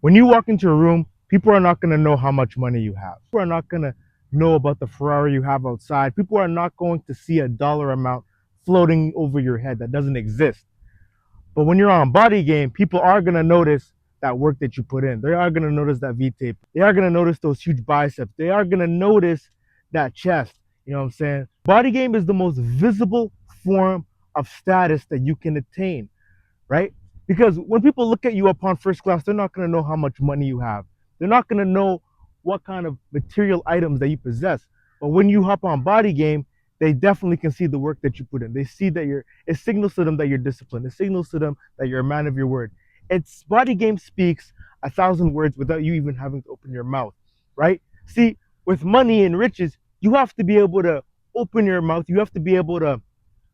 When you walk into a room, people are not going to know how much money you have. People are not going to know about the Ferrari you have outside. People are not going to see a dollar amount floating over your head that doesn't exist. But when you're on Bodygame, people are going to notice that work that you put in. They are going to notice that V-tape. They are going to notice those huge biceps. They are going to notice that chest. You know what I'm saying? Bodygame is the most visible form of status that you can attain, right? Because when people look at you upon first class, they're not going to know how much money you have. They're not going to know what kind of material items that you possess. But when you hop on Bodygame, they definitely can see the work that you put in. They see that it signals to them that you're disciplined. It signals to them that you're a man of your word. Bodygame speaks 1,000 words without you even having to open your mouth, right? See, with money and riches, you have to be able to open your mouth. You have to be able to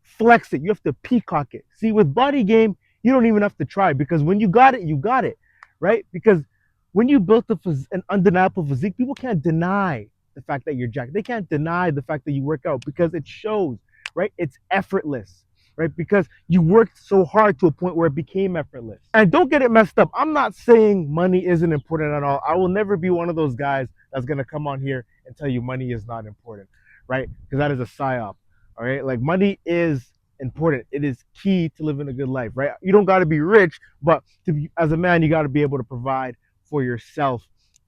flex it. You have to peacock it. See, with Bodygame, you don't even have to try, because when you got it, right? Because when you built an undeniable physique, people can't deny the fact that you're jacked. They can't deny the fact that you work out, because it shows, right? It's effortless, right? Because you worked so hard to a point where it became effortless. And don't get it messed up. I'm not saying money isn't important at all. I will never be one of those guys that's going to come on here and tell you money is not important, right? Because that is a psyop, all right? Like, money is important. It is key to living a good life, right? You don't got to be rich, but as a man, you got to be able to provide for yourself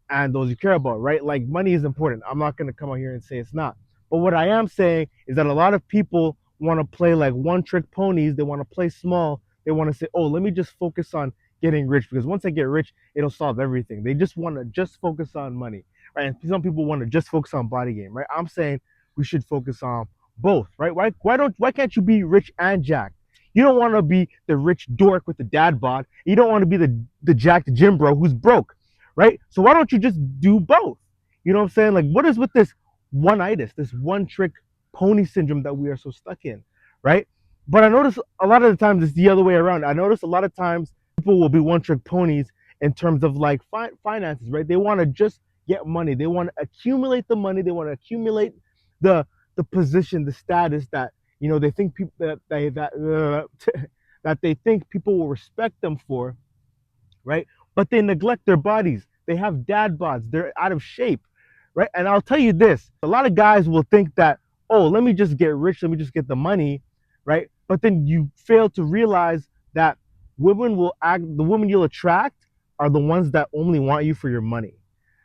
and those you care about, right? Like, money is important. I'm not going to come out here and say it's not. But what I am saying is that a lot of people want to play like one-trick ponies. They want to play small. They want to say, oh, let me just focus on getting rich, because once I get rich, it'll solve everything. They just want to just focus on money, right? And some people want to just focus on Bodygame, right? I'm saying we should focus on both, right? Why can't you be rich and jacked? You don't want to be the rich dork with the dad bod. You don't want to be the jacked gym bro who's broke, right? So why don't you just do both? You know what I'm saying? Like, what is with this one-itis, this one-trick pony syndrome that we are so stuck in, right? But I notice a lot of the times it's the other way around. I notice a lot of times people will be one-trick ponies in terms of like finances, right? They want to just get money. They want to accumulate the money. They want to accumulate the position, the status that, you know, they think people that they think people will respect them for, right? But they neglect their bodies. They have dad bods. They're out of shape, right? And I'll tell you this: a lot of guys will think that, oh, let me just get rich, let me just get the money, right? But then you fail to realize that the women you'll attract are the ones that only want you for your money,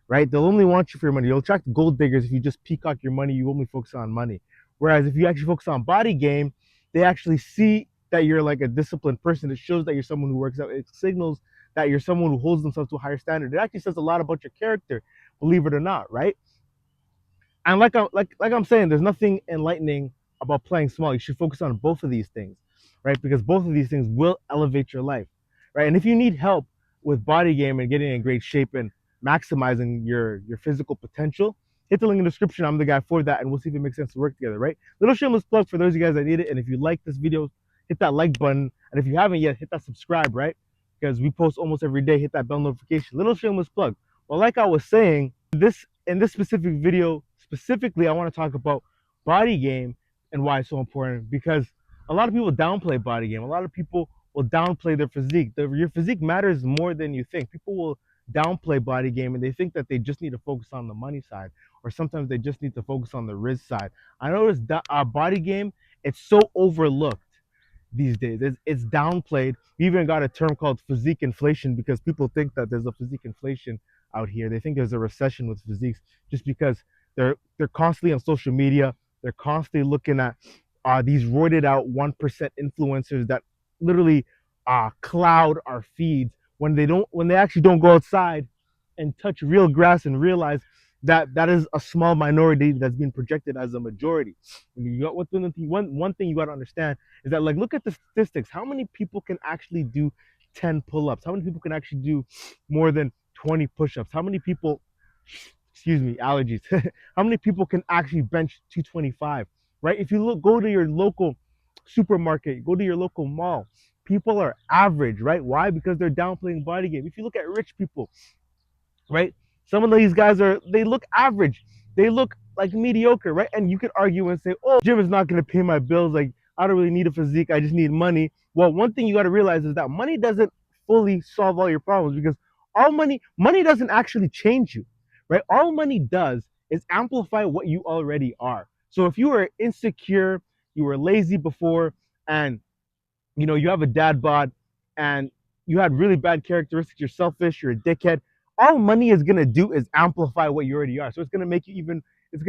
right? They'll only want you for your money. You'll attract gold diggers if you just peacock your money. You only focus on money. Whereas if you actually focus on Bodygame, they actually see that you're like a disciplined person. It shows that you're someone who works out. It signals that you're someone who holds themselves to a higher standard. It actually says a lot about your character, believe it or not, right? And like I'm saying, there's nothing enlightening about playing small. You should focus on both of these things, right? Because both of these things will elevate your life, right? And if you need help with Bodygame and getting in great shape and maximizing your physical potential, hit the link in the description. I'm the guy for that, and we'll see if it makes sense to work together, right? Little shameless plug for those of you guys that need it. And if you like this video, hit that like button. And if you haven't yet, hit that subscribe, right? Because we post almost every day. Hit that bell notification. Little shameless plug. Well, like I was saying, in this specific video, specifically, I want to talk about Bodygame and why it's so important, because a lot of people downplay Bodygame. A lot of people will downplay their physique. Your physique matters more than you think. People will downplay Bodygame and they think that they just need to focus on the money side, or sometimes they just need to focus on the risk side. I noticed that our Bodygame, it's so overlooked these days. It's downplayed. We even got a term called physique inflation, because people think that there's a physique inflation out here. They think there's a recession with physiques just because they're constantly on social media. They're constantly looking at these roided out 1% influencers that literally cloud our feeds when they actually don't go outside and touch real grass and realize that that is a small minority that's being projected as a majority. And you got one thing you got to understand is that, like, look at the statistics. How many people can actually do 10 pull-ups? How many people can actually do more than 20 push-ups? How many people, excuse me, allergies. How many people can actually bench 225, right? If you go to your local supermarket, go to your local mall, people are average, right? Why? Because they're downplaying Bodygame. If you look at rich people, right? Some of these guys they look average. They look like mediocre, right? And you could argue and say, oh, gym is not going to pay my bills. Like, I don't really need a physique. I just need money. Well, one thing you got to realize is that money doesn't fully solve all your problems, because All money doesn't actually change you, right? All money does is amplify what you already are. So if you were insecure, you were lazy before, and you have a dad bod, and you had really bad characteristics, you're selfish, you're a dickhead, all money is going to do is amplify what you already are. So it's going to make you even, it's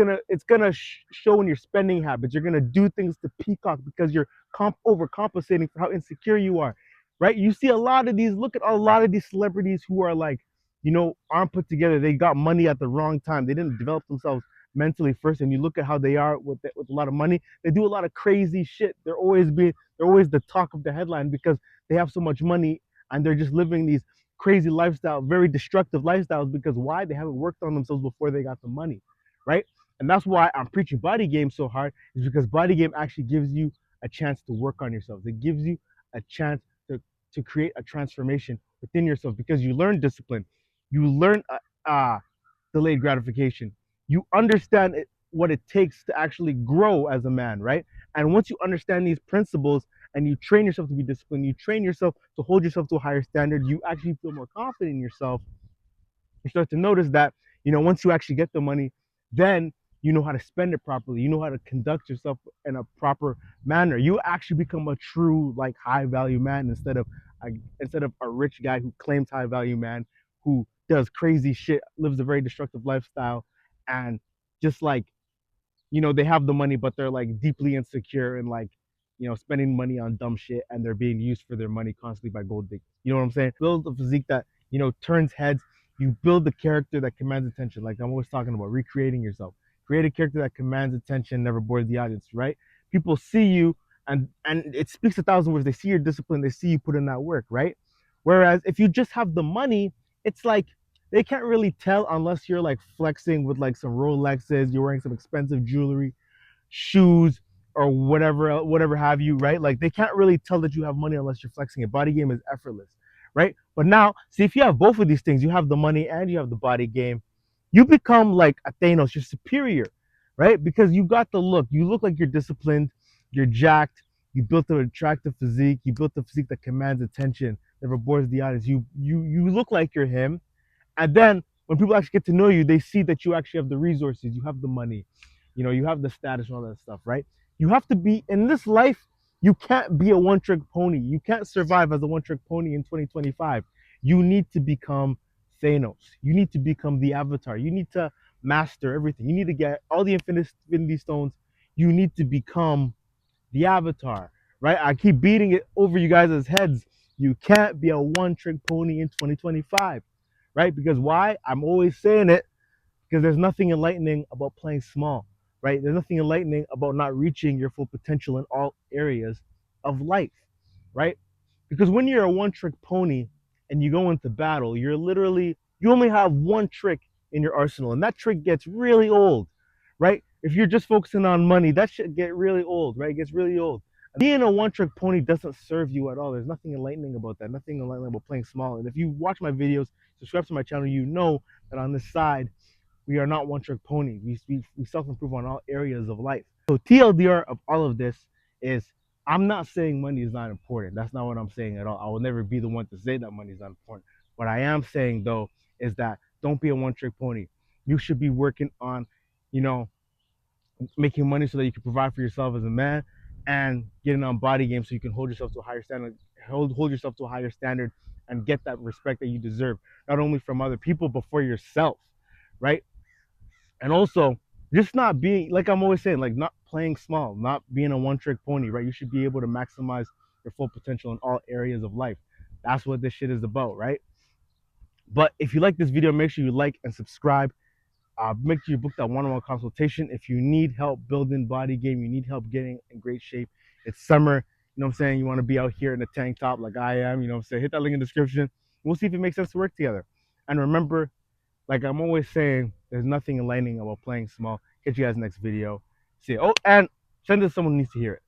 going to show in your spending habits. You're going to do things to peacock because you're overcompensating for how insecure you are, right? You see a lot of these, look at a lot of these celebrities who are like, aren't put together. They got money at the wrong time. They didn't develop themselves mentally first. And you look at how they are with a lot of money. They do a lot of crazy shit. They're always the talk of the headline because they have so much money, and they're just living these crazy lifestyle, very destructive lifestyles. Because why? They haven't worked on themselves before they got the money, right? And that's why I'm preaching Bodygame so hard, is because Bodygame actually gives you a chance to work on yourself. It gives you a chance to create a transformation within yourself, because you learn discipline, you learn delayed gratification, you understand what it takes to actually grow as a man, right? And once you understand these principles and you train yourself to be disciplined, you train yourself to hold yourself to a higher standard, you actually feel more confident in yourself. You start to notice that, once you actually get the money, then you know how to spend it properly. You know how to conduct yourself in a proper manner. You actually become a true, like, high value man, instead of a rich guy who claims high value man, who does crazy shit, lives a very destructive lifestyle, and just like, they have the money, but they're like deeply insecure and like, spending money on dumb shit, and they're being used for their money constantly by gold diggers. You know what I'm saying? Build a physique that, turns heads. You build the character that commands attention. Like I'm always talking about, recreating yourself. Create a character that commands attention, never bores the audience, right? People see you, and it speaks 1,000 words. They see your discipline, they see you put in that work, right? Whereas if you just have the money, it's like they can't really tell unless you're like flexing with like some Rolexes, you're wearing some expensive jewelry, shoes, or whatever have you, right? Like they can't really tell that you have money unless you're flexing it. Bodygame is effortless, right? But now, see, if you have both of these things, you have the money and you have the Bodygame, you become like a Thanos. You're superior, right? Because you got the look. You look like you're disciplined, you're jacked, you built an attractive physique, you built a physique that commands attention, never bores the audience. You look like you're him, and then when people actually get to know you, they see that you actually have the resources, you have the money, you have the status and all that stuff, right? You have to be in this life. You can't be a one-trick pony. You can't survive as a one-trick pony in 2025. You need to become Thanos. You need to become the Avatar. You need to master everything. You need to get all the Infinity Stones. You need to become the Avatar, right? I keep beating it over you guys' heads. You can't be a one-trick pony in 2025, right? Because why? I'm always saying it, because there's nothing enlightening about playing small, right? There's nothing enlightening about not reaching your full potential in all areas of life, right? Because when you're a one-trick pony and you go into battle, you only have one trick in your arsenal, and that trick gets really old, right? If you're just focusing on money, that should get really old, right? It gets really old. Being a one-trick pony doesn't serve you at all. There's nothing enlightening about that. Nothing enlightening about playing small. And if you watch my videos, subscribe to my channel, you know that on this side, we are not one-trick ponies. We self-improve on all areas of life. So TLDR of all of this is, I'm not saying money is not important. That's not what I'm saying at all. I will never be the one to say that money is not important. What I am saying, though, is that don't be a one-trick pony. You should be working on, making money so that you can provide for yourself as a man, and getting on Bodygame so you can hold yourself to a higher standard, hold yourself to a higher standard, and get that respect that you deserve, not only from other people, but for yourself, right? And also, just not being, like I'm always saying, like not playing small, not being a one-trick pony, right? You should be able to maximize your full potential in all areas of life. That's what this shit is about, right? But if you like this video, make sure you like and subscribe. Make sure you book that one-on-one consultation. If you need help building Bodygame, you need help getting in great shape. It's summer, you know what I'm saying? You want to be out here in a tank top like I am, you know what I'm saying? Hit that link in the description. We'll see if it makes sense to work together. And remember, like I'm always saying, there's nothing enlightening about playing small. Catch you guys next video. See you. Oh, and send this to someone who needs to hear it.